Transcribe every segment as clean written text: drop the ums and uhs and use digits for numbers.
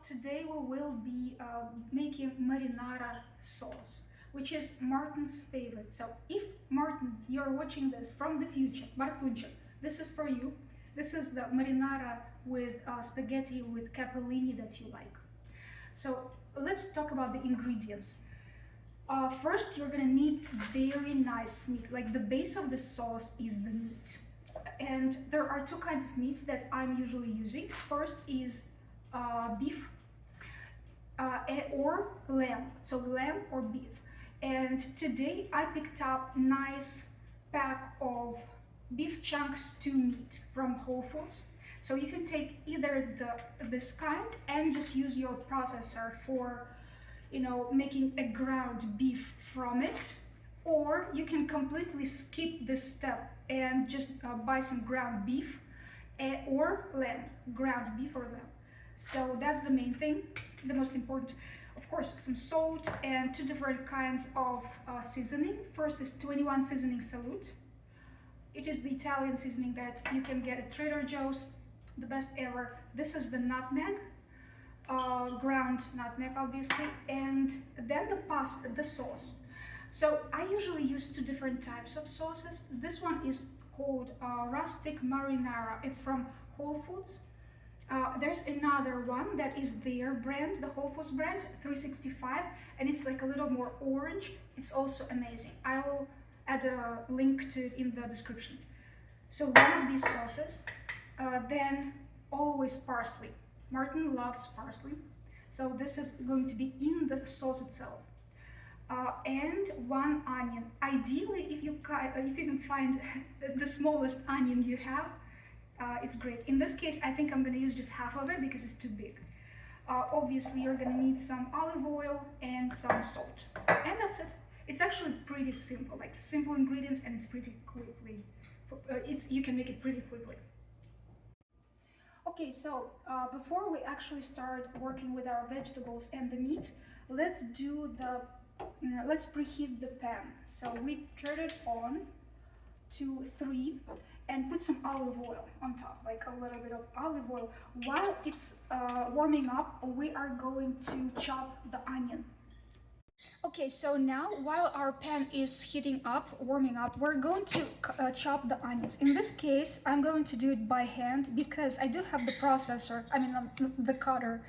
today we will be making marinara sauce, which is Martin's favorite. So if Martin, you're watching this from the future, Martuncha, this is for you. This is the marinara with spaghetti with capellini that you like. So let's talk about the ingredients. First, you're gonna need very nice meat. Like the base of the sauce is the meat. And there are two kinds of meats that I'm usually using. First is beef or lamb. So lamb or beef. And today I picked up nice pack of beef chunks to meat from Whole Foods. So you can take either this kind and just use your processor for making a ground beef from it, or you can completely skip this step and just buy some ground beef or lamb, ground beef or lamb. So that's the main thing, the most important. Of course, some salt and two different kinds of seasoning. First is 21 seasoning Salut. It is the Italian seasoning that you can get at Trader Joe's, the best ever. This is the nutmeg, ground nutmeg obviously, and then the pasta, the sauce. So I usually use two different types of sauces. This one is called rustic marinara. It's from Whole Foods. There's another one that is their brand, the Whole Foods brand, 365, and it's like a little more orange. It's also amazing. I will add a link to it in the description. So one of these sauces, then always parsley. Martin loves parsley, so this is going to be in the sauce itself. And one onion. Ideally, if you can find the smallest onion you have, it's great. In this case, I think I'm going to use just half of it because it's too big. Obviously, you're going to need some olive oil and some salt, and that's it. It's actually pretty simple, like simple ingredients, and it's pretty quickly. You can make it pretty quickly. Okay, so before we actually start working with our vegetables and the meat, let's preheat the pan. So we turn it on to 3 and put some olive oil on top, like a little bit of olive oil. While it's warming up, we are going to chop the onion. Okay, so now while our pan is heating up, warming up, we're going to chop the onions. In this case, I'm going to do it by hand because I do have the processor, the cutter,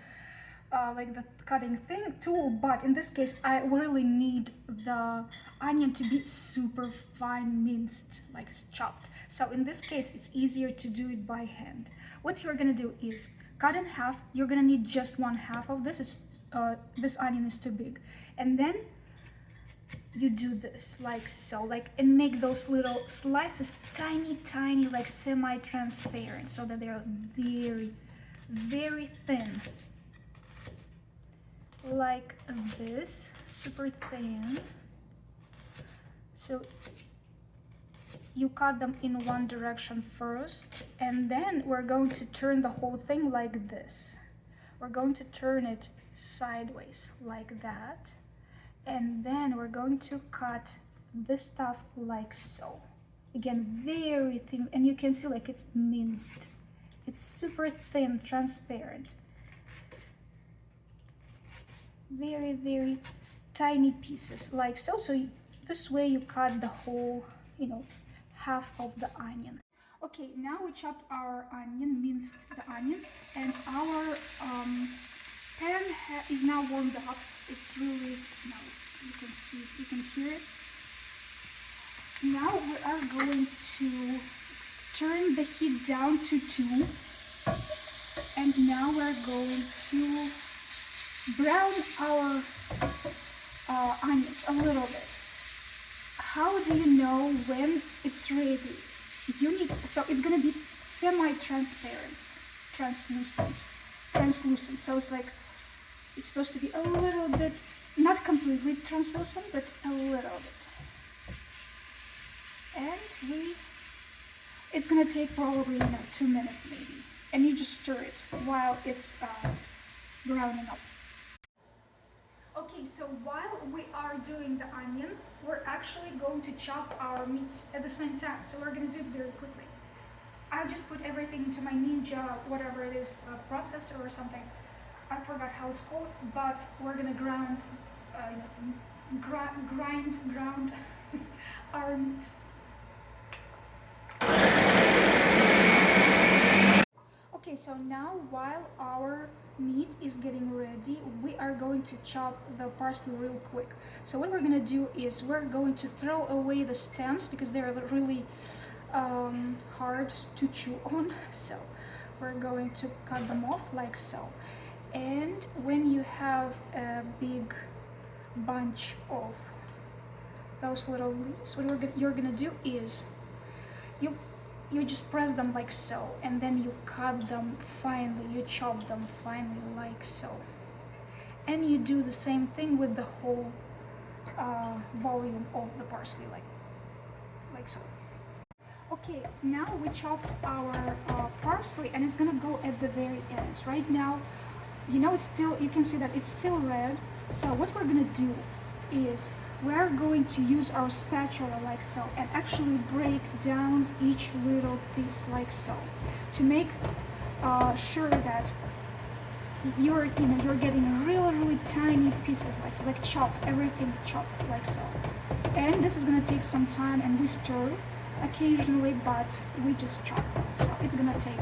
like the cutting tool, but in this case, I really need the onion to be super fine minced, like chopped. So in this case, it's easier to do it by hand. What you're gonna do is cut in half. You're gonna need just 1/2 of this. This onion is too big. And then you do this like so, and make those little slices tiny, like semi-transparent, so that they're very, very thin, like this, super thin. So you cut them in one direction first, and then we're going to turn the whole thing like this. We're going to turn it sideways like that. And then we're going to cut this stuff like so. Again, very thin, and you can see like it's minced. It's super thin, transparent. Very, very tiny pieces, like so. So this way you cut the whole, half of the onion. Okay, now we chopped our onion, minced the onion, and our pan is now warmed up. It's really nice. You can see it, you can hear it. Now we are going to turn the heat down to 2. And now we're going to brown our onions a little bit. How do you know when it's ready? So it's gonna be semi-transparent, translucent. So it's supposed to be a little bit, not completely translucent, but a little bit. And it's gonna take probably 2 minutes maybe. And you just stir it while it's browning up. Okay, so while we are doing the onion, we're actually going to chop our meat at the same time. So we're gonna do it very quickly. I just put everything into my Ninja, whatever it is, processor or something. I forgot how it's called, but we're gonna grind our meat. Okay, so now while our meat is getting ready, we are going to chop the parsley real quick. So what we're gonna do is we're going to throw away the stems because they're really hard to chew on. So we're going to cut them off like so. And when you have a big bunch of those little leaves, what you're gonna do is you just press them like so, and then you cut them finely, you chop them finely like so. And you do the same thing with the whole volume of the parsley, like so. Okay, now we chopped our parsley, and it's gonna go at the very end. Right now, you know, you can see that it's still red. So what we're gonna do is we're going to use our spatula like so and actually break down each little piece like so to make sure that you're getting really tiny pieces, like everything chopped like so. And this is gonna take some time, and we stir occasionally, but we just chop. So it's gonna take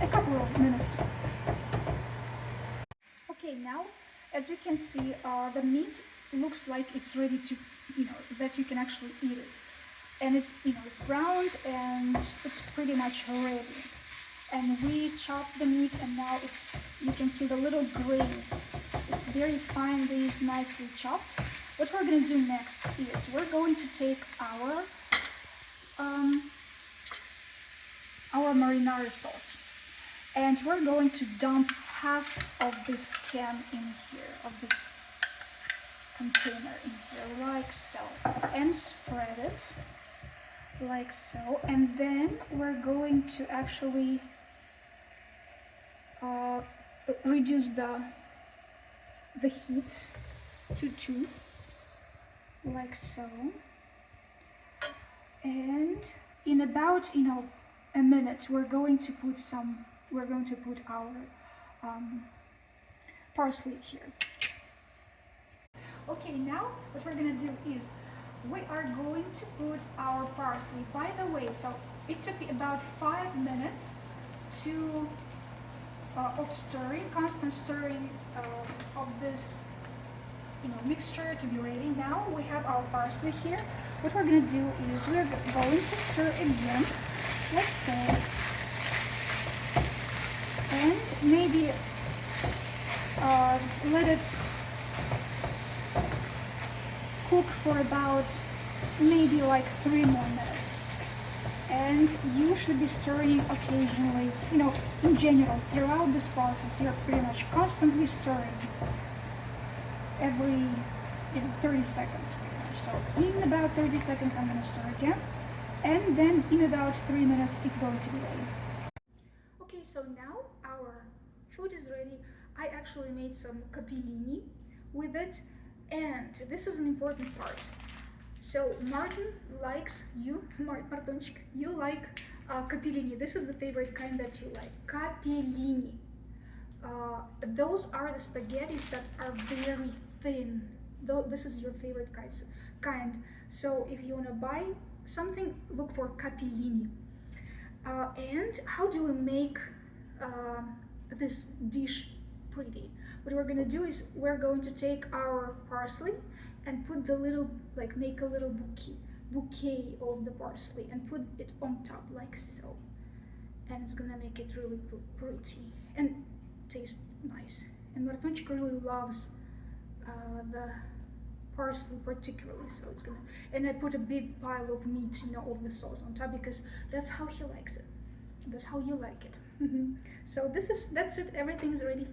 a couple of minutes. Okay, now as you can see, the meat looks like it's ready to, that you can actually eat it. And it's, it's browned and it's pretty much ready. And we chopped the meat, and now you can see the little grains. It's very finely, nicely chopped. What we're going to do next is we're going to take our marinara sauce, and we're going to dump half of this can in here, of this container in here, like so, and spread it like so. And then we're going to actually reduce the heat to 2, like so. And in about a minute, we're going to put our parsley here. Okay, now what we're gonna do is we are going to put our parsley. By the way, so it took me about 5 minutes of stirring, constant stirring of this mixture to be ready. Now we have our parsley here. What we're gonna do is we're going to stir again, like so, and maybe let it cook for about maybe like 3 more minutes. And you should be stirring occasionally, in general, throughout this process. You're pretty much constantly stirring every 30 seconds pretty much. So in about 30 seconds I'm gonna stir again, and then in about 3 minutes it's going to be ready. Okay, so now our food is ready. I actually made some capellini with it, and this is an important part. So Martin likes, Martonchik, you like capellini. This is the favorite kind that you like, capellini. Those are the spaghettis that are very thin. Though this is your favorite kind. So if you want to buy something, look for capellini. And how do we make this dish pretty? What we're gonna do is we're going to take our parsley and put make a little bouquet of the parsley and put it on top like so. And it's gonna make it really pretty and taste nice. And Martonchik really loves the parsley particularly, so it's gonna. And I put a big pile of meat, of the sauce on top, because that's how he likes it. That's how you like it. So that's it. Everything's ready.